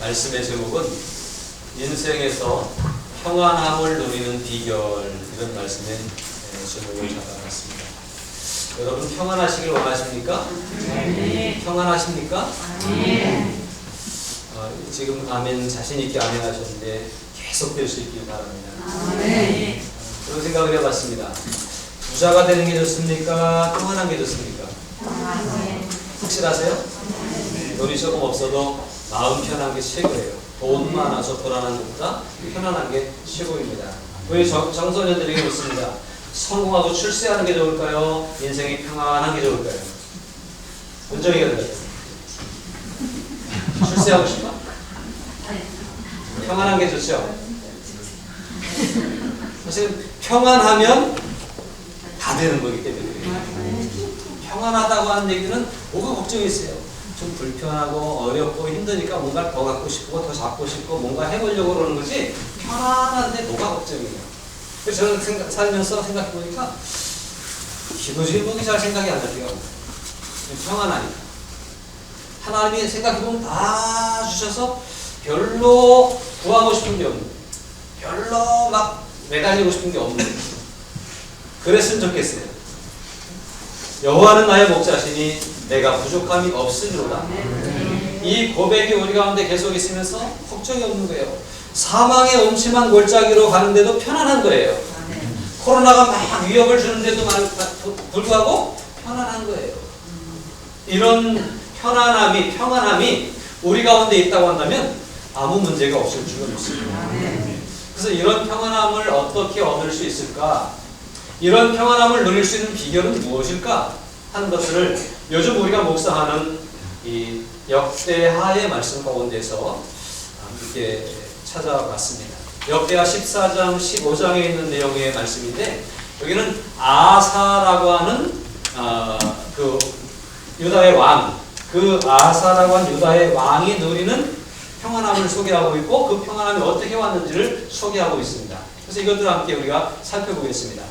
말씀의 제목은 인생에서 평안함을 누리는 비결, 이런 말씀의 제목을 잡아놨습니다. 여러분 평안하시길 원하십니까? 네. 평안하십니까? 네. 지금 아멘, 자신 있게 아멘 하셨는데 계속 될 수 있길 바랍니다. 네. 그런 생각을 해봤습니다. 부자가 되는 게 좋습니까? 평안한 게 좋습니까? 확실하세요? 돈이 조금 없어도 마음 편한 게 최고예요. 돈 많아서 불안한 것보다 편안한 게 최고입니다. 우리 청소년들에게 묻습니다. 성공하고 출세하는 게 좋을까요? 인생이 평안한 게 좋을까요? 은정이가 들어요. 출세하고 싶어? 평안한 게 좋죠? 사실 평안하면 다 되는 거기 때문에 평안하다고 하는 얘기는 뭐가 걱정이 있어요. 좀 불편하고 어렵고 힘드니까 뭔가 더 갖고 싶고 더 잡고 싶고 뭔가 해보려고 그러는 거지 편안한데 뭐가 걱정이에요. 그래서 저는 살면서 생각해보니까 기도 제목이 잘 생각이 안 날 때가 없어요. 평안하니까. 하나님이 생각해보면 다 주셔서 별로 구하고 싶은 게 없는 거예요. 별로 막 매달리고 싶은 게 없는 거예요. 그랬으면 좋겠어요. 여호와는 나의 목자시니 내가 부족함이 없으리로다. 이 고백이 우리 가운데 계속 있으면서 걱정이 없는 거예요. 사망의 음침한 골짜기로 가는데도 편안한 거예요. 코로나가 막 위협을 주는데도 불구하고 편안한 거예요. 이런 평안함이 우리 가운데 있다고 한다면 아무 문제가 없을 줄은 믿습니다. 그래서 이런 평안함을 어떻게 얻을 수 있을까? 이런 평안함을 누릴 수 있는 비결은 무엇일까? 하는 것을 요즘 우리가 묵상하는 이 역대하의 말씀 가운데서 함께 찾아봤습니다. 역대하 14장, 15장에 있는 내용의 말씀인데 여기는 아사라고 하는 그 유다의 왕, 그 아사라고 하는 유다의 왕이 누리는 평안함을 소개하고 있고 그 평안함이 어떻게 왔는지를 소개하고 있습니다. 그래서 이것들을 함께 우리가 살펴보겠습니다.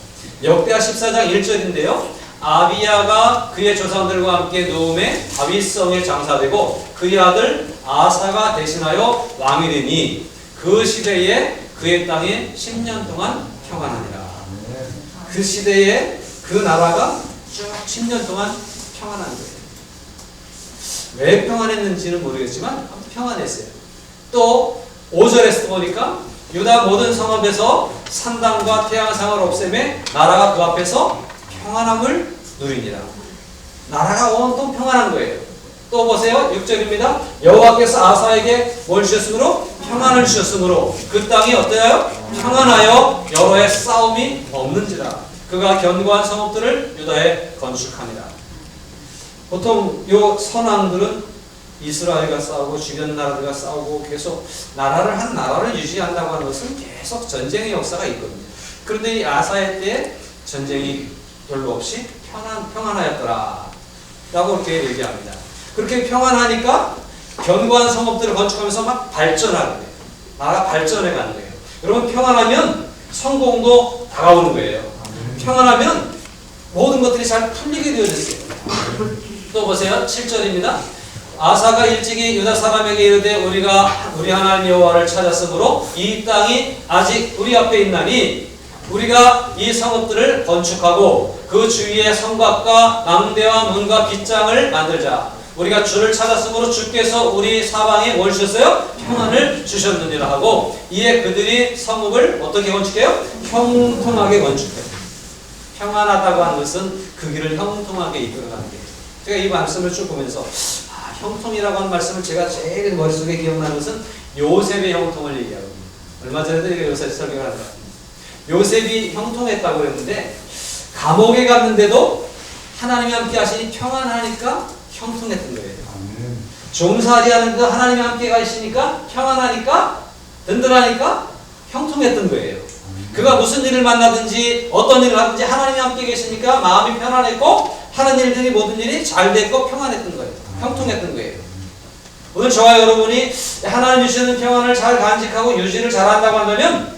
역대하 14장 1절인데요. 아비야가 그의 조상들과 함께 누움에 다윗성에 장사되고 그의 아들 아사가 대신하여 왕이 되니 그 시대에 그의 땅에 10년 동안 평안하니라. 그 시대에 그 나라가 쭉 10년 동안 평안한 거예요. 왜 평안했는지는 모르겠지만 평안했어요. 또 5절에서 보니까 유다 모든 성읍에서 산당과 태양상을 없애매 나라가 그 앞에서 평안함을 누리니라. 나라가 온통 평안한 거예요. 또 보세요. 6절입니다. 여호와께서 아사에게 뭘 주셨으므로? 평안을 주셨으므로 그 땅이 어때요? 평안하여 여러 해 싸움이 없는지라. 그가 견고한 성읍들을 유다에 건축합니다. 보통 요 선왕들은 이스라엘과 싸우고 주변 나라들과 싸우고 계속 한 나라를 유지한다고 하는 것은 계속 전쟁의 역사가 있거든요. 그런데 이 아사의 때에 전쟁이 별로 없이 평안하였더라 라고 이렇게 얘기합니다. 그렇게 평안하니까 견고한 성읍들을 건축하면서 막 발전하는 거예요. 나라가 발전해 가는 거예요. 여러분 평안하면 성공도 다가오는 거예요. 평안하면 모든 것들이 잘 풀리게 되어졌어요. 또 보세요. 7절입니다. 아사가 일찍이 유다 사람에게 이르되 우리가 우리 하나님 여호와를 찾았으므로 이 땅이 아직 우리 앞에 있나니 우리가 이 성읍들을 건축하고 그 주위에 성곽과 망대와 문과 빗장을 만들자. 우리가 주를 찾았으므로 주께서 우리 사방에 뭘 주셨어요? 평안을 주셨느니라 하고 이에 그들이 성읍을 어떻게 건축해요? 형통하게 건축해요. 평안하다고 하는 것은 그 길을 형통하게 이끌어가는 거예요. 제가 이 말씀을 쭉 보면서 형통이라고 하는 말씀을 제가 제일 머릿속에 기억나는 것은 요셉의 형통을 얘기하거든요. 얼마 전에도 요셉 설명을 한 것 같아요. 요셉이 형통했다고 그랬는데 감옥에 갔는데도 하나님이 함께 하시니 평안하니까 형통했던 거예요. 종살이 하는데도 하나님이 함께 가시니까 평안하니까 든든하니까 형통했던 거예요. 그가 무슨 일을 만나든지 어떤 일을 하든지 하나님이 함께 계시니까 마음이 편안했고 하는 일들이 모든 일이 잘 됐고 평안했던 거예요. 형통했던 거예요. 오늘 저와 여러분이 하나님 주시는 평안을 잘 간직하고 유지를 잘한다고 한다면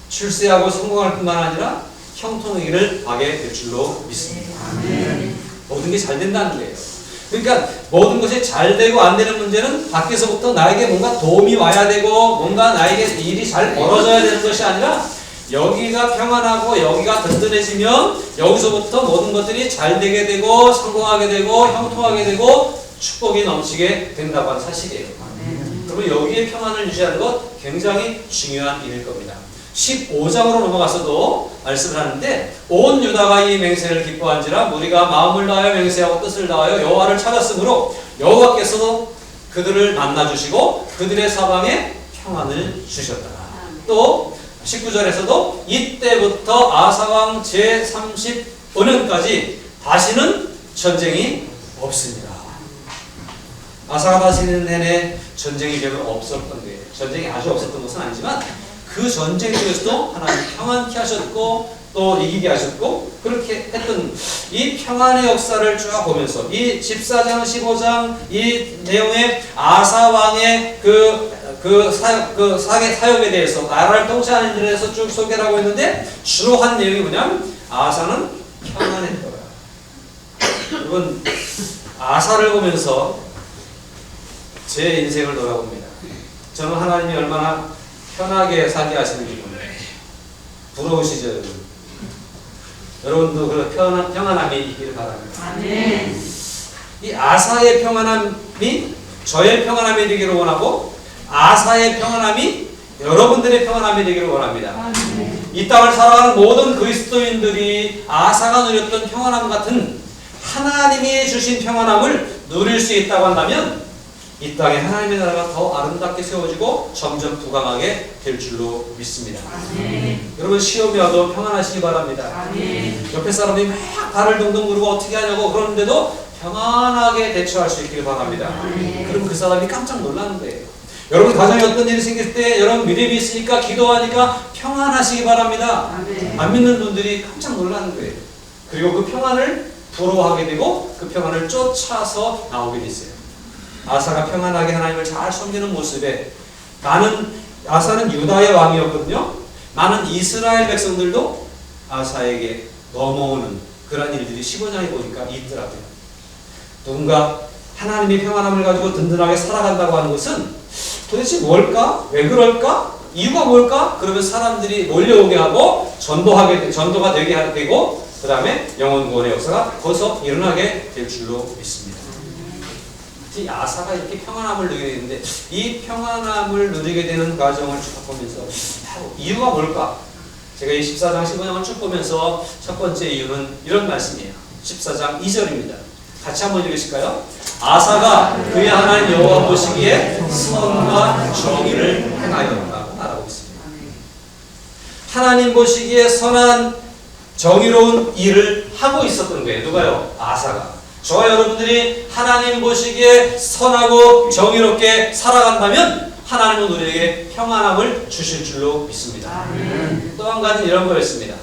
출세하고 성공할 뿐만 아니라 형통의 길을 가게 될 줄로 믿습니다. 모든 게 잘 된다는 거예요. 그러니까 모든 것이 잘 되고 안 되는 문제는 밖에서부터 나에게 뭔가 도움이 와야 되고 뭔가 나에게 일이 잘 벌어져야 되는 것이 아니라 여기가 평안하고 여기가 든든해지면 여기서부터 모든 것들이 잘 되게 되고 성공하게 되고 형통하게 되고 축복이 넘치게 된다고 하는 사실이에요. 그리고 여기에 평안을 유지하는 것 굉장히 중요한 일일 겁니다. 15장으로 넘어가서도 말씀을 하는데 온 유다가 이 맹세를 기뻐한지라 무리가 마음을 다하여 맹세하고 뜻을 다하여 여호와를 찾았으므로 여호와께서도 그들을 만나주시고 그들의 사방에 평안을 주셨다. 또 19절에서도 이때부터 아사왕 제35년까지 다시는 전쟁이 없습니다. 아사가 다스리는 내내 전쟁이 별로 없었던 거예요. 전쟁이 아주 없었던 것은 아니지만 그 전쟁 중에서도 하나님 평안케 하셨고 또 이기게 하셨고 그렇게 했던 이 평안의 역사를 쭉 보면서 이 14장 15장 이 내용의 아사왕의 사역에 대해서 나라를 통치하는 일에 대해서 쭉 소개를 하고 있는데 주로 한 내용이 뭐냐면 아사는 평안했더라. 여러분 아사를 보면서 제 인생을 돌아봅니다. 저는 하나님이 얼마나 편하게 살게 하시는지 부러우시죠, 여러분? 여러분도 그 평안함이 있기를 바랍니다. 아멘. 이 아사의 평안함이 저의 평안함이 되기를 원하고 아사의 평안함이 여러분들의 평안함이 되기를 원합니다. 아멘. 이 땅을 살아가는 모든 그리스도인들이 아사가 누렸던 평안함 같은 하나님이 주신 평안함을 누릴 수 있다고 한다면 이 땅에 하나님의 나라가 더 아름답게 세워지고 점점 부강하게 될 줄로 믿습니다. 아멘. 여러분 시험이 와도 평안하시기 바랍니다. 아멘. 옆에 사람들이 막 발을 동동 구르고 어떻게 하냐고 그러는데도 평안하게 대처할 수 있기를 바랍니다. 아멘. 그럼 그 사람이 깜짝 놀라는 거예요. 여러분 가정에 어떤 일이 생길 때 여러분 믿음이 있으니까 기도하니까 평안하시기 바랍니다. 아멘. 안 믿는 분들이 깜짝 놀라는 거예요. 그리고 그 평안을 부러워하게 되고 그 평안을 쫓아서 나오게 됐어요. 아사가 평안하게 하나님을 잘 섬기는 모습에 아사는 유다의 왕이었거든요. 많은 이스라엘 백성들도 아사에게 넘어오는 그런 일들이 15장에 보니까 있더라고요. 누군가 하나님의 평안함을 가지고 든든하게 살아간다고 하는 것은 도대체 뭘까? 왜 그럴까? 이유가 뭘까? 그러면 사람들이 몰려오게 하고 전도가 되게 되고 그 다음에 영혼 구원의 역사가 거기서 일어나게 될 줄로 믿습니다. 이 아사가 이렇게 평안함을 누리게 되는데 이 평안함을 누리게 되는 과정을 쭉 보면서 이유가 뭘까? 제가 이 14장 15장을 쭉 보면서 첫 번째 이유는 이런 말씀이에요. 14장 2절입니다. 같이 한번 읽으실까요? 아사가 그의 하나님 여호와 보시기에 선과 정의를 행하였다고 말하고 있습니다. 하나님 보시기에 선한 정의로운 일을 하고 있었던 거예요. 누가요? 아사가. 저와 여러분들이 하나님 보시기에 선하고 정의롭게 살아간다면 하나님은 우리에게 평안함을 주실 줄로 믿습니다. 또 한 가지 이런 거였습니다.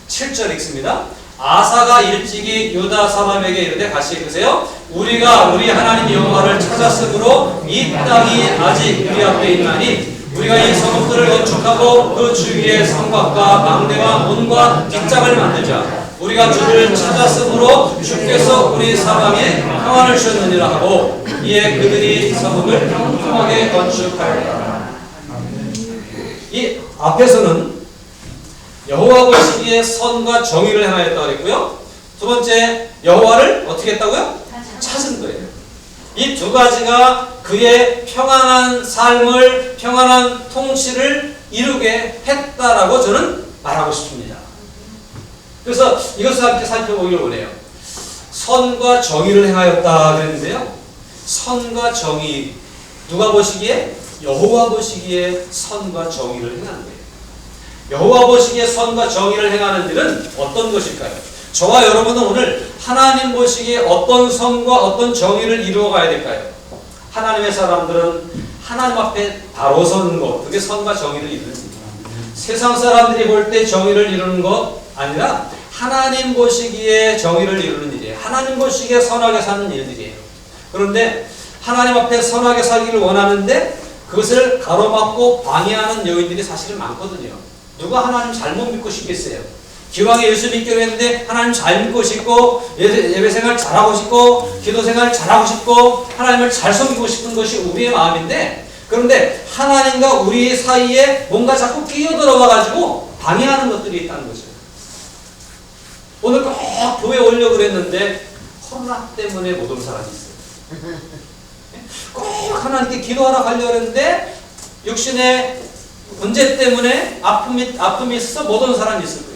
7절 읽습니다. 아사가 일찍이 유다 사람에게 이르되 같이 읽으세요. 우리가 우리 하나님 여호와를 찾았으므로 이 땅이 아직 우리 앞에 있나니 우리가 이 성읍들을 건축하고 그 주위에 성곽과 망대와 문과 뒷장을 만들자. 우리가 주를 찾았으므로 주께서 우리 사방에 평안을 주셨느니라 하고 이에 그들이 성읍을 평평하게 건축하였다. 이 앞에서는 여호와 보시기에 선과 정의를 행하였다고 했고요. 두 번째 여호와를 어떻게 했다고요? 찾은 거예요. 이 두 가지가 그의 평안한 삶을 평안한 통치를 이루게 했다라고 저는 말하고 싶습니다. 그래서 이것을 함께 살펴보기를 원해요. 선과 정의를 행하였다 그랬는데요. 선과 정의 누가 보시기에? 여호와 보시기에 선과 정의를 행하는 거예요. 여호와 보시기에 선과 정의를 행하는 일은 어떤 것일까요? 저와 여러분은 오늘 하나님 보시기에 어떤 선과 어떤 정의를 이루어 가야 될까요? 하나님의 사람들은 하나님 앞에 바로 서는 것, 그게 선과 정의를 이루는 일입니다. 세상 사람들이 볼 때 정의를 이루는 것 아니라 하나님 보시기에 정의를 이루는 일이에요. 하나님 보시기에 선하게 사는 일들이에요. 그런데 하나님 앞에 선하게 살기를 원하는데 그것을 가로막고 방해하는 요인들이 사실은 많거든요. 누가 하나님 잘못 믿고 싶겠어요? 기왕에 예수 믿기로 했는데 하나님 잘 믿고 싶고 예배 생활 잘하고 싶고 기도 생활 잘하고 싶고 하나님을 잘 섬기고 싶은 것이 우리의 마음인데, 그런데 하나님과 우리 사이에 뭔가 자꾸 끼어들어와 가지고 방해하는 것들이 있다는 거죠. 오늘 꼭 교회 오려고 그랬는데 코로나 때문에 못 온 사람이 있어요. 꼭 하나님께 기도하러 가려고 했는데 육신의 문제 때문에 아픔이 있어서 못 온 사람이 있을 거예요.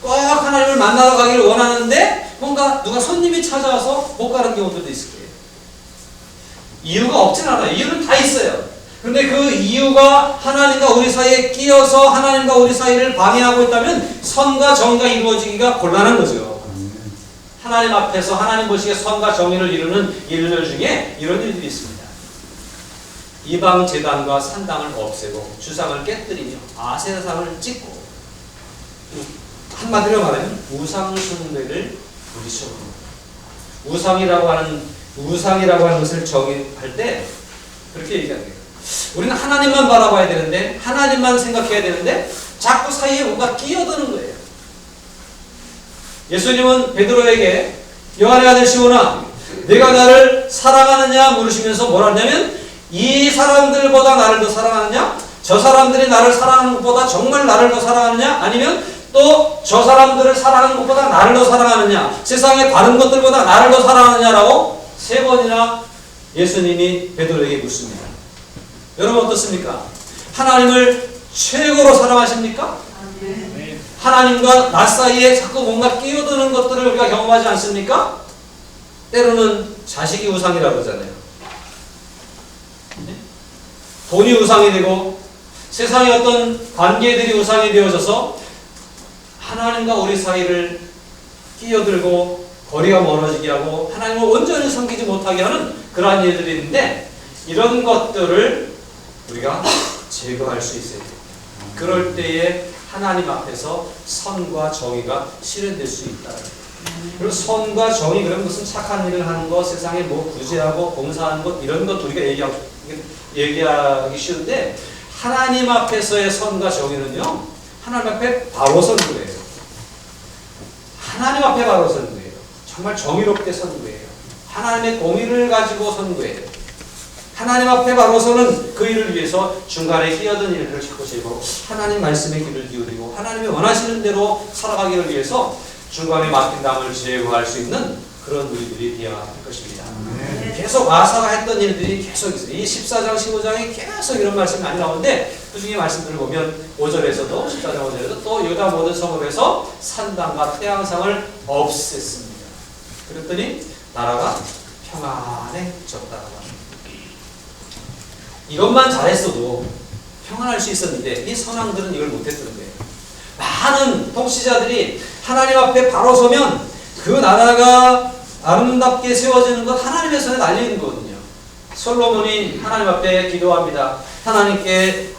꼭 하나님을 만나러 가기를 원하는데 뭔가 누가 손님이 찾아와서 못 가는 경우들도 있을 거예요. 이유가 없진 않아요. 이유는 다 있어요. 그런데 그 이유가 하나님과 우리 사이에 끼어서 하나님과 우리 사이를 방해하고 있다면 선과 정의가 이루어지기가 곤란한 거죠. 하나님 앞에서 하나님 보시기에 선과 정의를 이루는 일들 중에 이런 일들이 있습니다. 이방 제단과 산당을 없애고 주상을 깨뜨리며 아세라상을 찍고, 한마디로 말하면 우상 숭배를 부리쳐. 우상이라고 하는 것을 정의할 때 그렇게 얘기합니다. 우리는 하나님만 바라봐야 되는데, 하나님만 생각해야 되는데 자꾸 사이에 뭔가 끼어드는 거예요. 예수님은 베드로에게 요한의 아들 시몬아, 내가 나를 사랑하느냐 물으시면서 뭐라 하냐면, 이 사람들보다 나를 더 사랑하느냐? 저 사람들이 나를 사랑하는 것보다 정말 나를 더 사랑하느냐? 아니면 또 저 사람들을 사랑하는 것보다 나를 더 사랑하느냐? 세상의 다른 것들보다 나를 더 사랑하느냐라고 3번이나 예수님이 베드로에게 묻습니다. 여러분 어떻습니까? 하나님을 최고로 사랑하십니까? 하나님과 나 사이에 자꾸 뭔가 끼어드는 것들을 우리가 경험하지 않습니까? 때로는 자식이 우상이라고 그러잖아요. 돈이 우상이 되고 세상의 어떤 관계들이 우상이 되어져서 하나님과 우리 사이를 끼어들고 거리가 멀어지게 하고 하나님을 온전히 섬기지 못하게 하는 그러한 일들이 있는데, 이런 것들을 우리가 제거할 수 있어야 돼요. 그럴 때에 하나님 앞에서 선과 정의가 실현될 수 있다. 그리고 선과 정의, 그런 것은 착한 일을 하는 것, 세상에 뭐 구제하고 봉사하는 것, 이런 것 우리가 얘기하기 쉬운데, 하나님 앞에서의 선과 정의는요, 하나님 앞에 바로 선 거예요. 하나님 앞에 바로 선 거예요. 정말 정의롭게 선 거예요. 하나님의 공의를 가지고 선 거예요. 하나님 앞에 바로 서는 그 일을 위해서 중간에 끼어든 일들을 자꾸 제거, 하나님 말씀에 귀를 기울이고 하나님이 원하시는 대로 살아가기를 위해서 중간에 막힌 담을 제거할 수 있는 그런 우리들이 되어야 할 것입니다. 계속 아사가 했던 일들이 계속 있어요. 이 14장, 15장에 계속 이런 말씀이 많이 나오는데, 그 중에 말씀들을 보면 5절에서도 14장 5절에도 또 유다 모든 성읍에서 산당과 태양상을 없앴습니다. 그랬더니 나라가 평안해졌다고 합니다. 이것만 잘했어도 평안할 수 있었는데 이 선왕들은 이걸 못했던 거예요. 많은 통치자들이 하나님 앞에 바로 서면 그 나라가 아름답게 세워지는 것, 하나님의 손에 달려있는 거거든요. 솔로몬이 하나님 앞에 기도합니다. 하나님께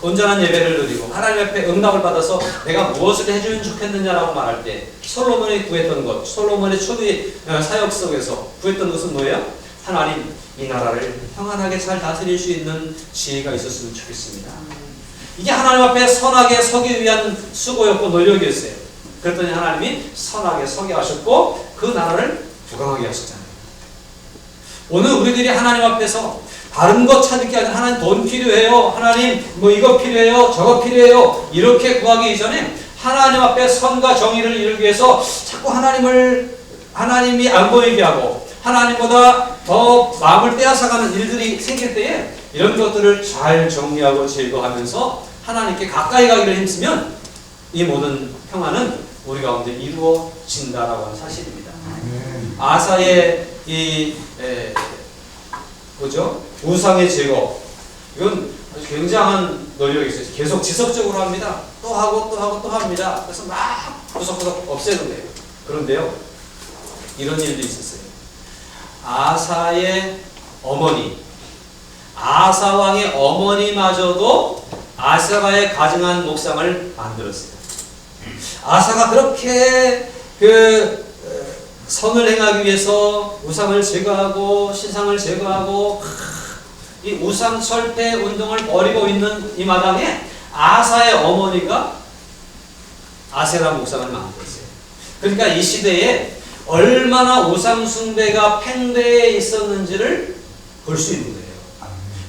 온전한 예배를 드리고 하나님 앞에 응답을 받아서 내가 무엇을 해주면 좋겠느냐라고 말할 때 솔로몬이 구했던 것, 솔로몬의 초기 사역 속에서 구했던 것은 뭐예요? 하나님, 이 나라를 평안하게 잘 다스릴 수 있는 지혜가 있었으면 좋겠습니다. 이게 하나님 앞에 선하게 서기 위한 수고였고 노력이었어요. 그랬더니 하나님이 선하게 서게 하셨고 그 나라를 부강하게 하셨잖아요. 오늘 우리들이 하나님 앞에서 다른 것 찾을 게 아니라 하나님 돈 필요해요, 하나님 뭐 이거 필요해요, 저거 필요해요, 이렇게 구하기 이전에 하나님 앞에 선과 정의를 이루기 위해서 자꾸 하나님이 안 보이게 하고 하나님보다 더 마음을 빼앗아가는 일들이 생길 때에 이런 것들을 잘 정리하고 제거하면서 하나님께 가까이 가기를 힘쓰면 이 모든 평안은 우리 가운데 이루어진다라고 하는 사실입니다. 아사의 우상의 제거, 이건 아주 굉장한 노력이 있어요. 계속 지속적으로 합니다. 또 하고 또 하고 또 합니다. 그래서 막 구석구석 없애는 거예요. 그런데요, 이런 일도 있었어요. 아사의 어머니, 아사 왕의 어머니마저도 아사가 가증한 목상을 만들었어요. 아사가 그렇게 선을 행하기 위해서 우상을 제거하고 신상을 제거하고 이 우상 철폐 운동을 벌이고 있는 이 마당에 아사의 어머니가 아세라 우상을 만들었어요. 그러니까 이 시대에 얼마나 우상 숭배가 팽배해 있었는지를 볼 수 있는 거예요.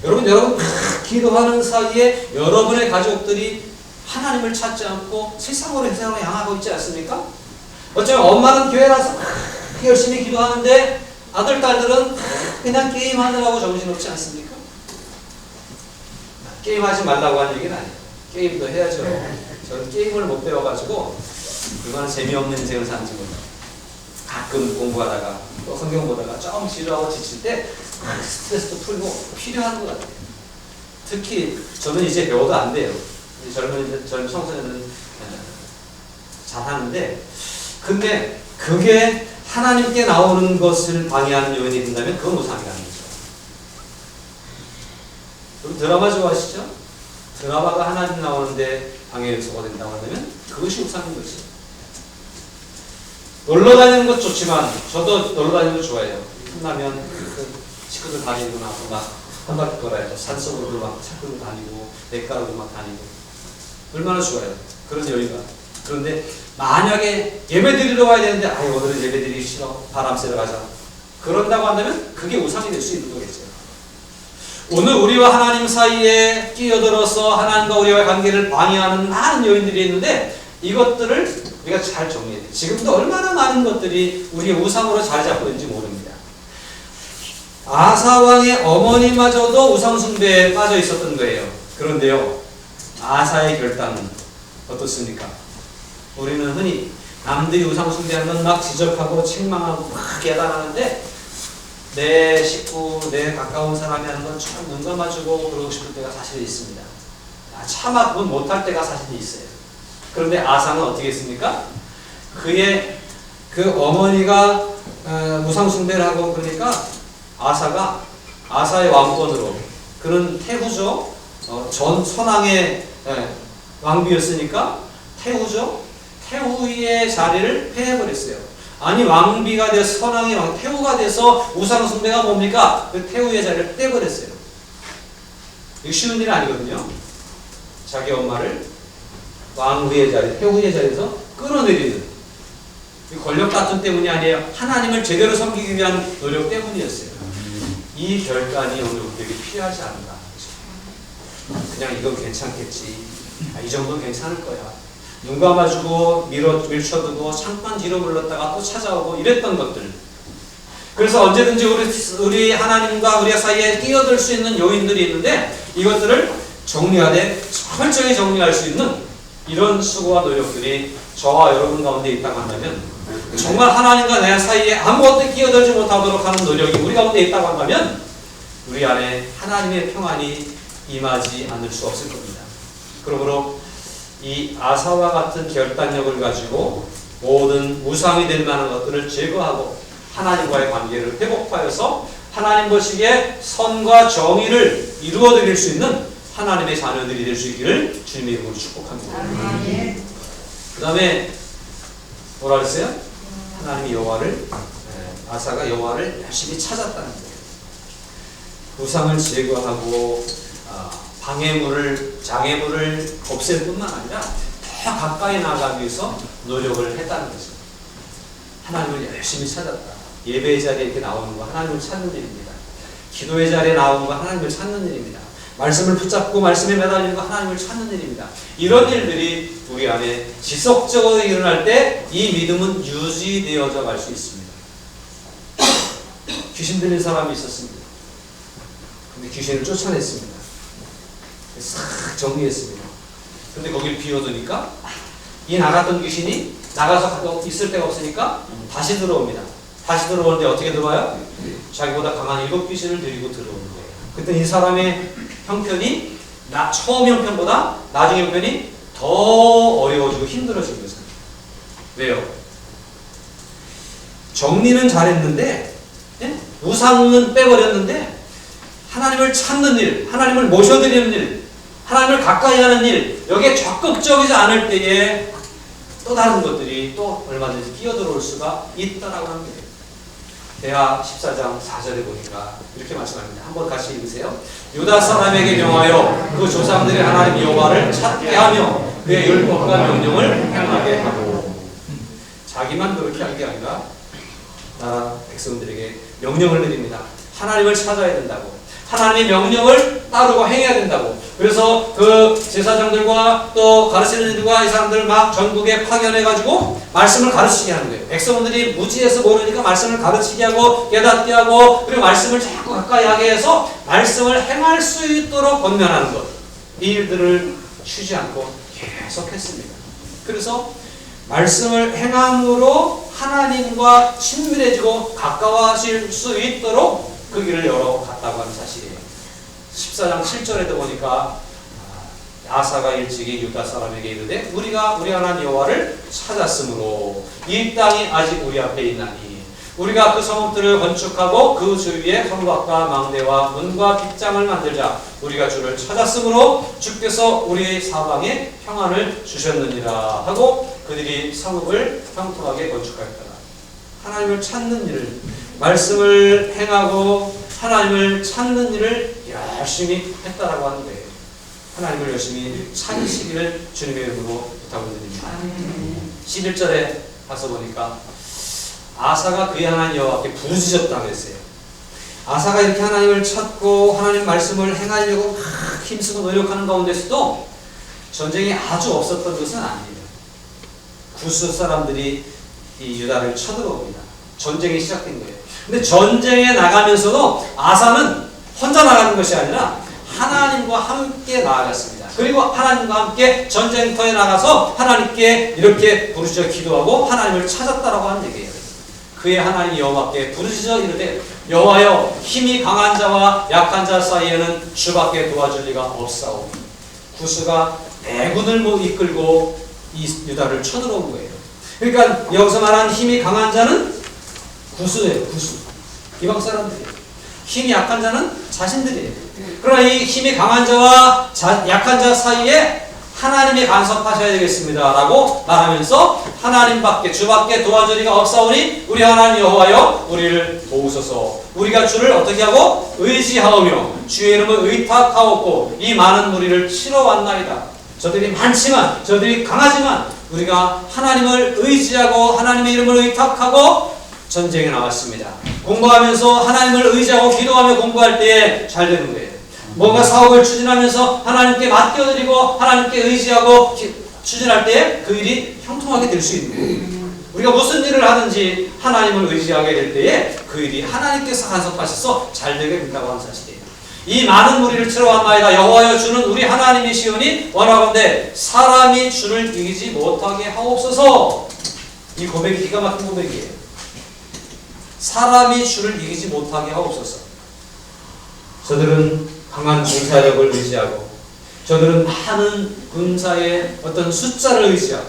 여러분 기도하는 사이에 여러분의 가족들이 하나님을 찾지 않고 세상으로 향하고 있지 않습니까? 어쩌면 엄마는 교회 가서 열심히 기도하는데 아들, 딸들은 그냥 게임하느라고 정신없지 않습니까? 게임하지 말라고 하는 얘기는 아니에요. 게임도 해야죠. 저는 게임을 못 배워가지고 얼마나 재미없는 인생을 사는지 몰라요. 가끔 공부하다가 또 성경 보다가 좀 지루하고 지칠 때 스트레스도 풀고 필요한 것 같아요. 특히 저는 이제 배워도 안 돼요. 젊은 청소년은 잘하는데, 근데 그게 하나님께 나오는 것을 방해하는 요인이 된다면 그건 우상이라는 거죠. 그럼 드라마 좋아하시죠? 드라마가 하나님 나오는데 방해 요소가 된다고 한다면 그것이 우상인 거지. 놀러 다니는 것 좋지만 저도 놀러 다니는 거 좋아해요. 끝나면 그 친구들 다니고 나서 막 한 바퀴 돌아요. 산속으로 막 차 끌고 다니고 냇가로 막 다니고 얼마나 좋아요. 그런 여유가. 그런데 만약에 예배 드리러 와야 되는데 오늘은 예배 드리기 싫어. 바람 쐬러 가자. 그런다고 한다면 그게 우상이 될 수 있는 거겠죠. 오늘 우리와 하나님 사이에 끼어들어서 하나님과 우리와의 관계를 방해하는 많은 요인들이 있는데 이것들을 우리가 잘 정리해야 돼요. 지금도 얼마나 많은 것들이 우리의 우상으로 자리 잡고 있는지 모릅니다. 아사왕의 어머니마저도 우상숭배에 빠져 있었던 거예요. 그런데요, 아사의 결단은 어떻습니까? 우리는 흔히 남들이 우상숭배하는 건 막 지적하고 책망하고 막 계단하는데 내 식구, 내 가까운 사람이 하는 건 좀 눈 감아주고 그러고 싶을 때가 사실 있습니다. 차마 그건 못할 때가 사실 있어요. 그런데 아사는 어떻게 했습니까? 그의 그 어머니가 우상숭배를 하고 그러니까 아사의 왕권으로, 그는 태후죠. 전 선왕의 왕비였으니까 태후죠. 태후의 자리를 폐해버렸어요. 아니 왕비가 돼서 선왕의 왕 태후가 돼서 우상숭배가 뭡니까? 그 태후의 자리를 떼버렸어요. 이거 쉬운 일이 아니거든요. 자기 엄마를 왕후의 자리, 태후의 자리에서 끌어내리는 권력 다툼 때문이 아니에요. 하나님을 제대로 섬기기 위한 노력 때문이었어요. 이 결단이 오늘 우리에게 필요하지 않은가. 그냥 이건 괜찮겠지. 이 정도는 괜찮을 거야. 눈 감아주고 밀쳐두고 잠깐 뒤로 물렀다가 또 찾아오고 이랬던 것들. 그래서 언제든지 우리 하나님과 우리 사이에 끼어들 수 있는 요인들이 있는데 이것들을 정리하되 철저히 정리할 수 있는 이런 수고와 노력들이 저와 여러분 가운데 있다고 한다면, 정말 하나님과 내 사이에 아무것도 끼어들지 못하도록 하는 노력이 우리 가운데 있다고 한다면 우리 안에 하나님의 평안이 임하지 않을 수 없을 겁니다. 그러므로 이 아사와 같은 결단력을 가지고 모든 우상이 될 만한 것들을 제거하고 하나님과의 관계를 회복하여서 하나님 보시기에 선과 정의를 이루어드릴 수 있는 하나님의 자녀들이 될 수 있기를 주님의 이름으로 축복합니다. 그 다음에 뭐라 그랬어요? 하나님이 아사가 여호와를 열심히 찾았다는 거예요. 우상을 제거하고 장애물을 없앨 뿐만 아니라 더 가까이 나가기 위해서 노력을 했다는 거죠. 하나님을 열심히 찾았다. 예배의 자리에 이렇게 나오는 거 하나님을 찾는 일입니다. 기도의 자리에 나오는 거 하나님을 찾는 일입니다. 말씀을 붙잡고 말씀에 매달리는 거 하나님을 찾는 일입니다. 이런 일들이 우리 안에 지속적으로 일어날 때 이 믿음은 유지되어져 갈 수 있습니다. 귀신 들린 사람이 있었습니다. 근데 귀신을 쫓아냈습니다. 싹 정리했습니다. 근데 거길 비워두니까 이 나갔던 귀신이 나가서 있을 데가 없으니까 다시 들어옵니다. 다시 들어오는데 어떻게 들어와요? 자기보다 강한 7귀신을 데리고 들어오는 거예요. 그때 이 사람의 형편이 처음 형편보다 나중 형편이 더 어려워지고 힘들어진 거죠. 왜요? 정리는 잘했는데 우상은 빼버렸는데 하나님을 찾는 일, 하나님을 모셔드리는 일, 하나님을 가까이 하는 일, 여기에 적극적이지 않을 때에 또 다른 것들이 또 얼마든지 끼어들어올 수가 있다라고 하는 거예요. 대하 14장 4절에 보니까 이렇게 말씀합니다. 한번 같이 읽으세요. 유다 사람에게 명하여 그 조상들의 하나님 여호와를 찾게 하며 그의 율법과 명령을 행하게 하고. 자기만 그렇게 한 게 아니라 나라 백성들에게 명령을 내립니다. 하나님을 찾아야 된다고. 하나님의 명령을 따르고 행해야 된다고. 그래서 그 제사장들과 또 가르치는 이들과 이 사람들 막 전국에 파견해가지고 말씀을 가르치게 하는 거예요. 백성들이 무지해서 모르니까 말씀을 가르치게 하고 깨닫게 하고 그리고 말씀을 자꾸 가까이 하게 해서 말씀을 행할 수 있도록 권면하는 것. 이 일들을 쉬지 않고 계속 했습니다. 그래서 말씀을 행함으로 하나님과 친밀해지고 가까워질 수 있도록 그 길을 열어갔다고 하는 사실이에요. 14장 7절에도 보니까 아사가 일찍이 유다 사람에게 이르되 우리가 우리 하나님 여호와를 찾았으므로 이 땅이 아직 우리 앞에 있나니 우리가 그 성읍들을 건축하고 그 주위에 성곽과 망대와 문과 빗장을 만들자. 우리가 주를 찾았으므로 주께서 우리 사방에 평안을 주셨느니라 하고 그들이 성읍을 평토하게 건축하였더라. 하나님을 찾는 일을, 말씀을 행하고 하나님을 찾는 일을 열심히 했다라고 하는 거예요. 하나님을 열심히 찾으시기를 주님의 이름으로 부탁을 드립니다. 11절에 가서 보니까 아사가 그의 하나님 여호와께 부르짖었다고 했어요. 아사가 이렇게 하나님을 찾고 하나님 말씀을 행하려고 막 힘쓰고 노력하는 가운데서도 전쟁이 아주 없었던 것은 아니에요. 구스 사람들이 이 유다를 쳐들어옵니다. 전쟁이 시작된 거예요. 근데 전쟁에 나가면서도 아사는 혼자 나가는 것이 아니라 하나님과 함께 나아갔습니다. 그리고 하나님과 함께 전쟁터에 나가서 하나님께 이렇게 부르짖어 기도하고 하나님을 찾았다라고 하는 얘기예요. 그의 하나님 여호와께 부르짖어 이르되 여호와여 힘이 강한 자와 약한 자 사이에는 주밖에 도와줄 리가 없사오니. 구스가 대군을 이끌고 이 유다를 쳐들어온 거예요. 그러니까 여기서 말하는 힘이 강한 자는 구스예요. 구스. 이방 사람들이에요. 힘이 약한 자는 자신들이에요. 그러나 이 힘이 강한 자와 약한 자 사이에 하나님이 간섭하셔야 되겠습니다 라고 말하면서 하나님밖에 주밖에 도와줄 리가 없사오니 우리 하나님 여호와여 우리를 도우소서. 우리가 주를 어떻게 하고 의지하오며 주의 이름을 의탁하옵고 이 많은 무리를 치러 왔나이다. 저들이 많지만 저들이 강하지만 우리가 하나님을 의지하고 하나님의 이름을 의탁하고 전쟁에 나왔습니다. 공부하면서 하나님을 의지하고 기도하며 공부할 때에 잘 되는 거예요. 뭔가 사업을 추진하면서 하나님께 맡겨드리고 하나님께 의지하고 추진할 때에 그 일이 형통하게 될 수 있는 거예요. 우리가 무슨 일을 하든지 하나님을 의지하게 될 때에 그 일이 하나님께서 간섭하셔서 잘 되게 된다고 하는 사실이에요. 이 많은 무리를 치러 왔나이다. 여호와여 주는 우리 하나님이시오니 원하건대 사람이 주를 이기지 못하게 하옵소서. 이 고백이 기가 막힌 고백이에요. 사람이 주를 이기지 못하게 하옵소서. 저들은 강한 군사력을 의지하고 저들은 많은 군사의 어떤 숫자를 의지하고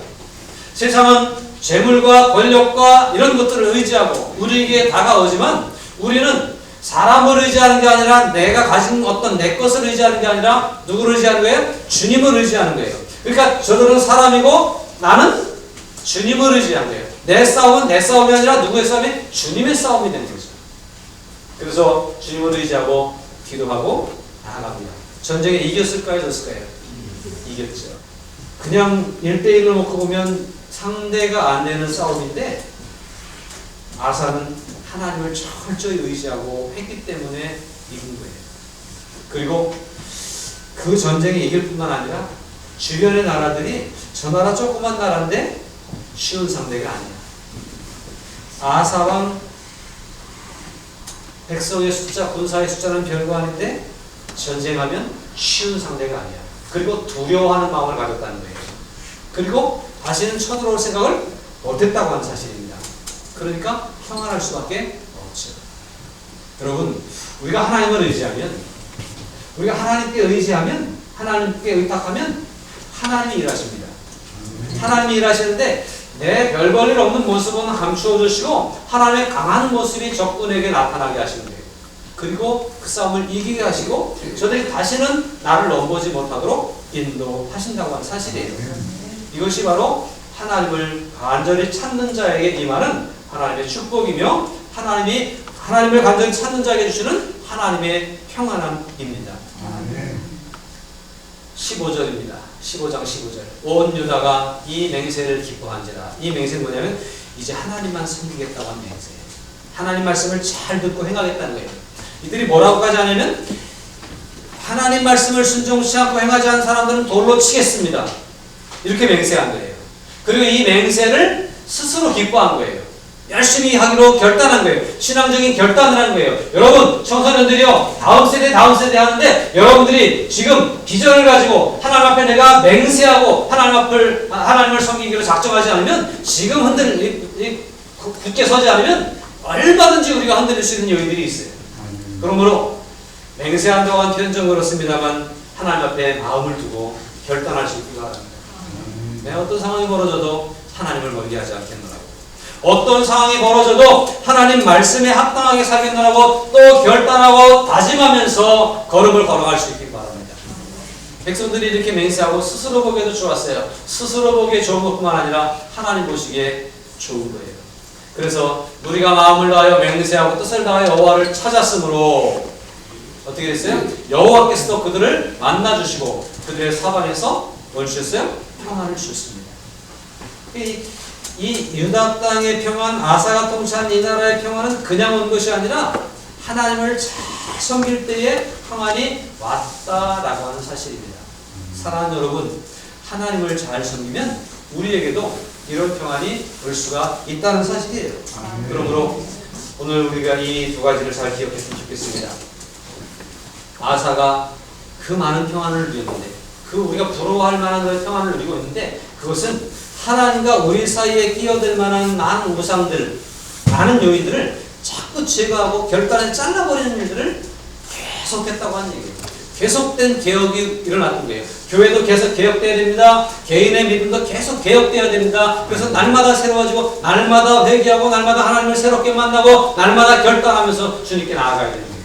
세상은 재물과 권력과 이런 것들을 의지하고 우리에게 다가오지만 우리는 사람을 의지하는 게 아니라 내가 가진 어떤 내 것을 의지하는 게 아니라 누구를 의지하는 거예요? 주님을 의지하는 거예요. 그러니까 저들은 사람이고 나는 주님을 의지하는 거예요. 내 싸움은 내 싸움이 아니라 누구의 싸움이? 주님의 싸움이 되는 거죠. 그래서 주님을 의지하고 기도하고 나아갑니다. 전쟁에 이겼을까요? 졌을까요? 이겼죠. 그냥 1대1을 놓고 보면 상대가 안 되는 싸움인데 아사는 하나님을 철저히 의지하고 했기 때문에 이긴 거예요. 그리고 그 전쟁에 이길 뿐만 아니라 주변의 나라들이 저 나라 조그만 나라인데 쉬운 상대가 아니야. 아사왕 백성의 숫자, 군사의 숫자는 별거 아닌데 전쟁하면 쉬운 상대가 아니야. 그리고 두려워하는 마음을 가졌다는 거예요. 그리고 다시는 쳐들어올 생각을 못했다고 하는 사실입니다. 그러니까 평안할 수밖에 없죠. 여러분, 우리가 하나님을 의지하면, 우리가 하나님께 의지하면, 하나님께 의탁하면 하나님이 일하십니다. 하나님이 일하시는데 내 별 볼 일 없는 모습은 감추어 주시고 하나님의 강한 모습이 적군에게 나타나게 하시는 거예요. 그리고 그 싸움을 이기게 하시고 저들이 다시는 나를 넘보지 못하도록 인도하신다고 하는 사실이에요. 이것이 바로 하나님을 간절히 찾는 자에게 임하는 하나님의 축복이며 하나님을 간절히 찾는 자에게 주시는 하나님의 평안함입니다. 15절입니다. 15장 15절. 온 유다가 이 맹세를 기뻐한지라. 이 맹세는 뭐냐면 이제 하나님만 섬기겠다고 한 맹세예요. 하나님 말씀을 잘 듣고 행하겠다는 거예요. 이들이 뭐라고까지 하냐면 하나님 말씀을 순종치 않고 행하지 않은 사람들은 돌로 치겠습니다. 이렇게 맹세한 거예요. 그리고 이 맹세를 스스로 기뻐한 거예요. 열심히 하기로 결단한 거예요. 신앙적인 결단을 한 거예요. 여러분 청소년들이요, 다음 세대 하는데 여러분들이 지금 비전을 가지고 하나님 앞에 내가 맹세하고 하나님을 섬기기로 작정하지 않으면 지금 굳게 서지 않으면 얼마든지 우리가 흔들릴 수 있는 요인들이 있어요. 그러므로 맹세한다고 한 표현 좀 그렇습니다만 하나님 앞에 마음을 두고 결단할 수 있기 바랍니다. 내가 어떤 상황이 벌어져도 하나님을 멀리하지 않겠노라고, 어떤 상황이 벌어져도 하나님 말씀에 합당하게 살겠노라고 또 결단하고 다짐하면서 걸음을 걸어갈 수 있길 바랍니다. 백성들이 이렇게 맹세하고 스스로 보기에도 좋았어요. 스스로 보기에 좋은 것뿐만 아니라 하나님 보시기에 좋은 거예요. 그래서 우리가 마음을 다하여 맹세하고 뜻을 다하여 여호와를 찾았으므로 어떻게 됐어요? 여호와께서도 그들을 만나주시고 그들의 사방에서 뭘 주셨어요? 평안을 주셨습니다. 이 유다 땅의 평안, 아사가 통치한 이 나라의 평안은 그냥 온 것이 아니라 하나님을 잘 섬길 때에 평안이 왔다라고 하는 사실입니다. 사랑하는 여러분, 하나님을 잘 섬기면 우리에게도 이런 평안이 올 수가 있다는 사실이에요. 그러므로 오늘 우리가 이 두 가지를 잘 기억했으면 좋겠습니다. 아사가 그 많은 평안을 누렸는데, 그 우리가 부러워할 만한 그런 평안을 누리고 있는데, 그것은 하나님과 우리 사이에 끼어들 만한 많은 우상들, 많은 요인들을 자꾸 제거하고 결단에 잘라버리는 일들을 계속했다고 하는 얘기예요. 계속된 개혁이 일어났던 거예요. 교회도 계속 개혁돼야 됩니다. 개인의 믿음도 계속 개혁돼야 됩니다. 그래서 날마다 새로워지고, 날마다 회개하고, 날마다 하나님을 새롭게 만나고, 날마다 결단하면서 주님께 나아가야 되는 거예요.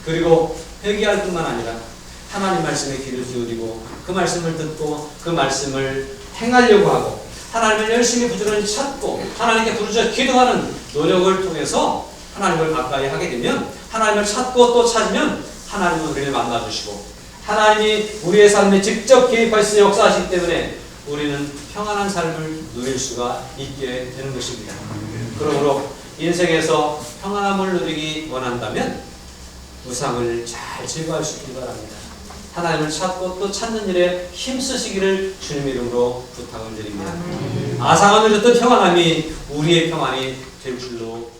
그리고 회개할 뿐만 아니라 하나님 말씀에 귀를 기울이고 그 말씀을 듣고 그 말씀을 행하려고 하고 하나님을 열심히 부지런히 찾고 하나님께 부르짖어 기도하는 노력을 통해서 하나님을 가까이 하게 되면, 하나님을 찾고 또 찾으면 하나님은 우리를 만나주시고 하나님이 우리의 삶에 직접 개입하셔서 역사하시기 때문에 우리는 평안한 삶을 누릴 수가 있게 되는 것입니다. 그러므로 인생에서 평안함을 누리기 원한다면 우상을 잘 제거할 수 있길 바랍니다. 하나님을 찾고 또 찾는 일에 힘쓰시기를 주님 이름으로 부탁을 드립니다. 아사가 누렸던 평안함이 우리의 평안이 될 줄로